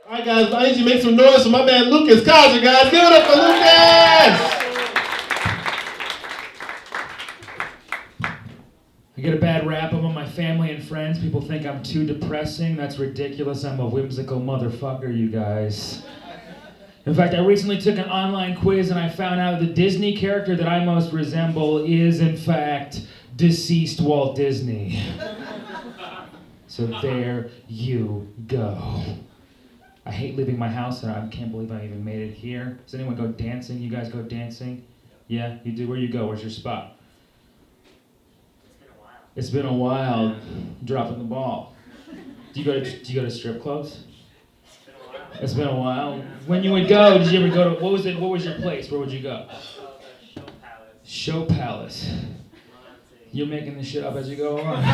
All right, guys, I need you to make some noise for my man Lukas Kaiser, guys. Give it up for Lukas! I get a bad rap among my family and friends. People think I'm too depressing. That's ridiculous. I'm a whimsical motherfucker, you guys. In fact, I recently took an online quiz and I found out the Disney character that I most resemble is, in fact, deceased Walt Disney. So there you go. I hate leaving my house and I can't believe I even made it here. Does anyone go dancing? You guys go dancing? Yeah, you do? Where you go? Where's your spot? It's been a while dropping the ball. Do you go to strip clubs? It's been a while. When you would go, did you ever go to, what was your place? Where would you go? Show Palace. Show Palace. You're making this shit up as you go along.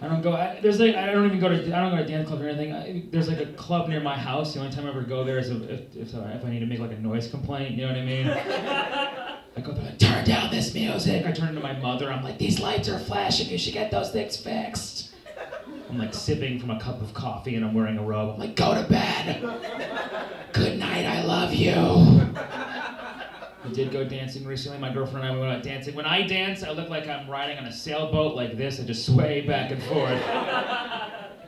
I don't go to dance clubs or anything. There's like a club near my house. The only time I ever go there is if I need to make like a noise complaint, you know what I mean? I go there like, turn down this music. I turn to my mother, I'm like, these lights are flashing, you should get those things fixed. I'm like sipping from a cup of coffee and I'm wearing a robe. I'm like, go to bed. Good night, I love you. We did go dancing recently. My girlfriend and I, we went out dancing. When I dance, I look like I'm riding on a sailboat like this. I just sway back and forth.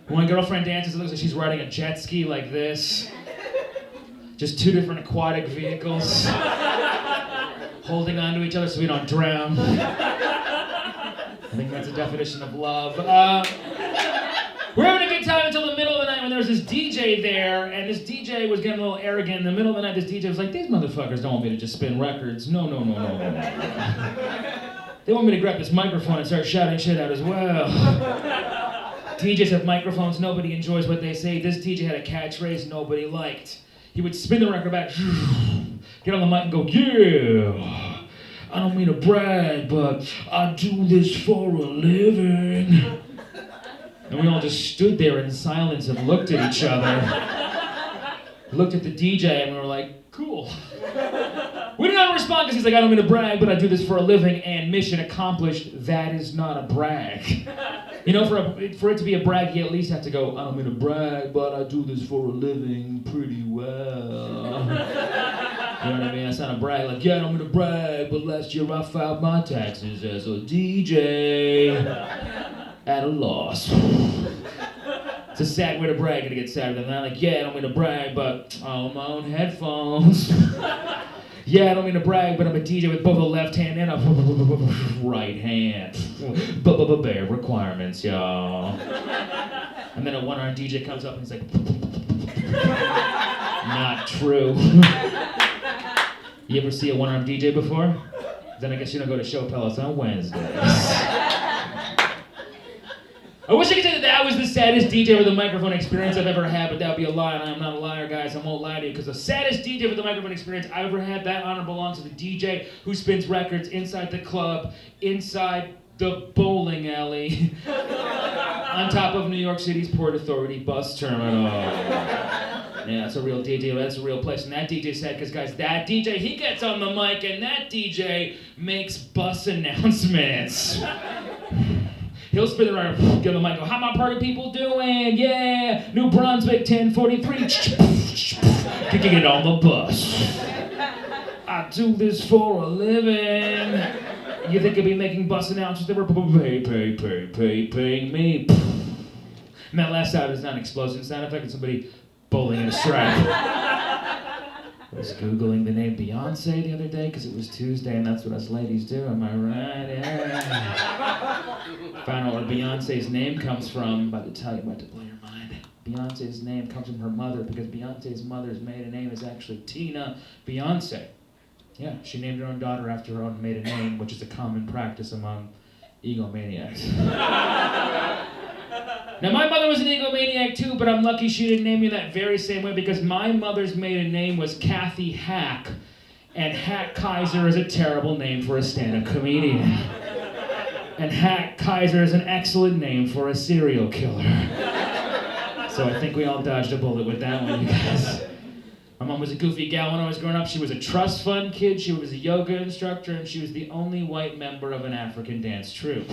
When my girlfriend dances, it looks like she's riding a jet ski like this. Just two different aquatic vehicles. Holding on to each other so we don't drown. I think that's a definition of love. We're having a good time until the middle of the night when there was this DJ there, and this DJ was getting a little arrogant. In the middle of the night, this DJ was like, these motherfuckers don't want me to just spin records. No. They want me to grab this microphone and start shouting shit out as well. DJs have microphones, nobody enjoys what they say. This DJ had a catchphrase nobody liked. He would spin the record back, get on the mic and go, yeah, I don't mean to brag, but I do this for a living. And we all just stood there in silence and looked at each other. Looked at the DJ and we were like, cool. We did not respond because he's like, I don't mean to brag, but I do this for a living, and mission accomplished. That is not a brag. You know, for it to be a brag, you at least have to go, I don't mean to brag, but I do this for a living pretty well. You know what I mean? That's not a brag. Like, yeah, I don't mean to brag, but last year I filed my taxes as a DJ at a loss. It's a sad way to brag, and to get sadder than that. Like, yeah, I don't mean to brag, but I own my own headphones. Yeah, I don't mean to brag, but I'm a DJ with both a left hand and a right hand. Bare requirements, y'all. And then a one-armed DJ comes up and he's like, not true. You ever see a one-armed DJ before? Then I guess you don't go to Show Palace on Wednesdays. I wish I could say that was the saddest DJ with a microphone experience I've ever had, but that would be a lie, and I'm not a liar, guys. I won't lie to you, because the saddest DJ with a microphone experience I've ever had, that honor belongs to the DJ who spins records inside the club, inside the bowling alley, on top of New York City's Port Authority bus terminal. Yeah, that's a real DJ, that's a real place. And that DJ said, because guys, that DJ, he gets on the mic, and that DJ makes bus announcements. He'll spin the record, get on the mic, go, how my party people doing? Yeah, New Brunswick 1043. Kicking it on the bus. I do this for a living. You think I'd be making bus announcements that were paying me. And that last sound is not an explosion sound effect, it's somebody bowling in a strike. I was Googling the name Beyonce the other day because it was Tuesday and that's what us ladies do, am I right? Yeah. Found out where Beyonce's name comes from. About to tell you, about to blow your mind. Beyonce's name comes from her mother because Beyonce's mother's maiden name is actually Tina Beyonce. Yeah, she named her own daughter after her own maiden name, which is a common practice among egomaniacs. Now, my mother was an egomaniac too, but I'm lucky she didn't name me that very same way because my mother's maiden name was Kathy Hack, and Hack Kaiser is a terrible name for a stand-up comedian. And Hack Kaiser is an excellent name for a serial killer. So I think we all dodged a bullet with that one, you guys. My mom was a goofy gal when I was growing up. She was a trust fund kid, she was a yoga instructor, and she was the only white member of an African dance troupe.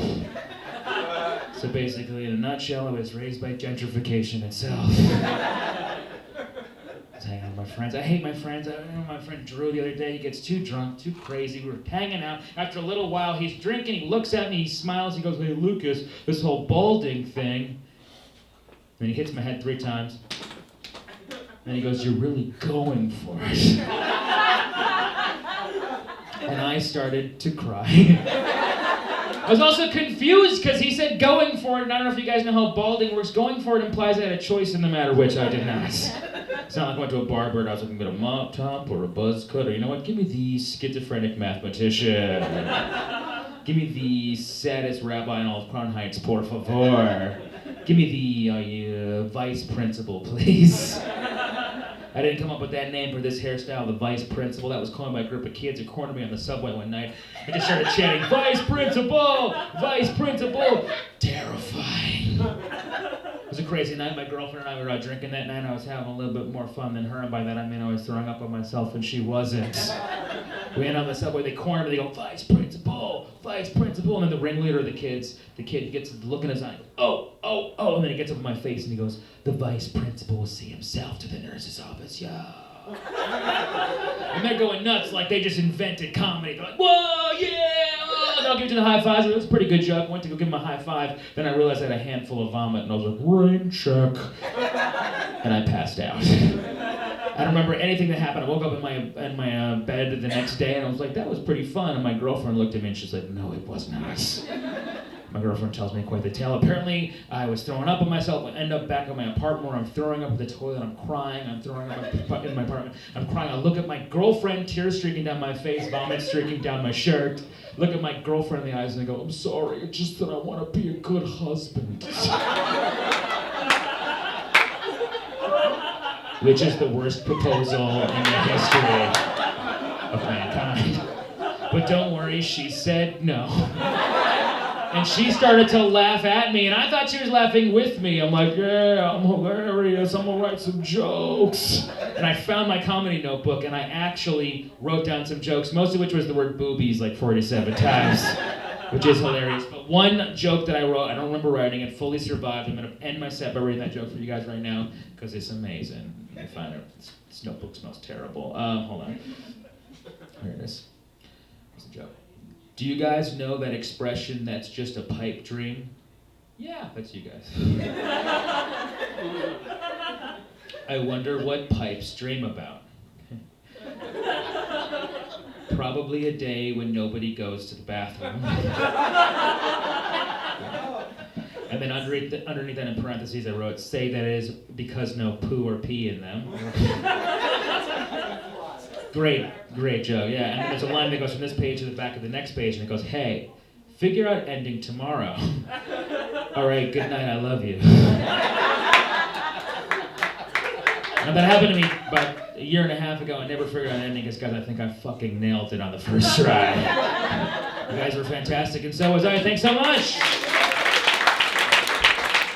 So basically, in a nutshell, I was raised by gentrification itself. Hanging out with my friends. I hate my friends. I know my friend Drew the other day. He gets too drunk, too crazy. We were hanging out. After a little while, he's drinking. He looks at me. He smiles. He goes, "Hey, Lukas, this whole balding thing." And he hits my head 3 times. And he goes, "You're really going for it." And I started to cry. I was also confused because he said going for it, and I don't know if you guys know how balding works. Going for it implies I had a choice in the matter, which I did not. It's not like I went to a barber and I was looking at a mop top or a buzz cut, or you know what, give me the schizophrenic mathematician. Give me the saddest rabbi in all of Crown Heights, por favor. Give me the vice principal, please. I didn't come up with that name for this hairstyle, the vice principal. That was coined by a group of kids who cornered me on the subway one night. I just started chanting, "Vice principal! Vice principal!" Terrifying. It was a crazy night. My girlfriend and I were out drinking that night. I was having a little bit more fun than her, and by that I mean I was throwing up on myself and she wasn't. We end up on the subway, they corner me, they go, "Vice principal! Vice principal!" And then the ringleader of the kid gets the look in his eye, "Oh, oh, oh," and then he gets up in my face and he goes, "The vice principal will see himself to the nurse's office, yo." And they're going nuts like they just invented comedy. They're like, "Whoa, yeah!" And I'll give you the high fives. It was a pretty good joke. Went to go give him a high five. Then I realized I had a handful of vomit and I was like, "Rain check." And I passed out. I don't remember anything that happened. I woke up in my bed the next day and I was like, "That was pretty fun." And my girlfriend looked at me and she's like, "No, it was not." My girlfriend tells me quite the tale. Apparently, I was throwing up on myself. I end up back in my apartment where I'm throwing up at the toilet. I'm crying. I'm throwing up in my apartment. I'm crying. I look at my girlfriend, tears streaking down my face, vomit streaking down my shirt. Look at my girlfriend in the eyes and I go, "I'm sorry. It's just that I want to be a good husband." Which is the worst proposal in the history of mankind. But don't worry, she said no. And she started to laugh at me, and I thought she was laughing with me. I'm like, "Yeah, I'm hilarious, I'm gonna write some jokes." And I found my comedy notebook, and I actually wrote down some jokes, most of which was the word boobies like 47 times, which is hilarious. But one joke that I wrote, I don't remember writing it, fully survived. I'm gonna end my set by reading that joke for you guys right now, because it's amazing. You can find it. This notebook smells terrible. Hold on. Here it is. Here's the joke. Do you guys know that expression, "That's just a pipe dream"? Yeah, that's you guys. I wonder what pipes dream about. Probably a day when nobody goes to the bathroom. And then underneath that in parentheses I wrote, "Say that is because no poo or pee in them." Great joke, yeah. And there's a line that goes from this page to the back of the next page, and it goes, "Hey, figure out ending tomorrow. All right, good night, I love you." Now that happened to me about a year and a half ago. I never figured out ending because, guys, I think I fucking nailed it on the first try. You guys were fantastic, and so was I. Thanks so much.